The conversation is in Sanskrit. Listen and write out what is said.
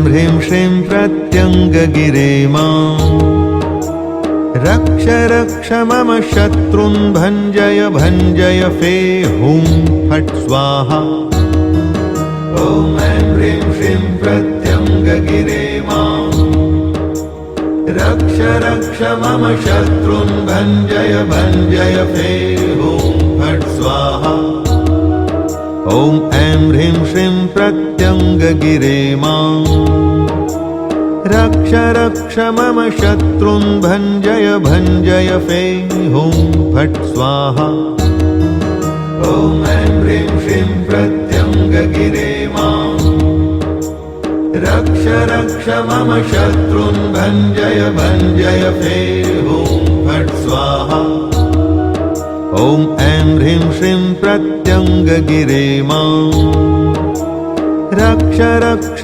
ह्रीं श्रीं प्रत्यङ्गगिरे माम् रक्ष रक्ष मम शत्रून् भञ्जय भञ्जय फे हुं फट् स्वाहा। ॐ ऐं ह्रीं श्रीं प्रत्यङ्गगिरे माम् रक्ष रक्ष मम शत्रून् भञ्जय भञ्जय फे हुं फट् स्वाहा। ॐ ऐं ह्रीं श्रीं प्रत्यङ्गगिरे माम् रक्ष रक्ष मम शत्रून् भञ्जय भञ्जय फे हुं फट् स्वाहा। ॐ ऐं ह्रीं श्रीं प्रत्यङ्गगिरे माम् रक्ष रक्ष मम शत्रून् भञ्जय भञ्जय फे हुं फट् स्वाहा। ॐ ऐं ह्रीं श्रीं प्रत्यङ्गगिरे माम् रक्ष रक्ष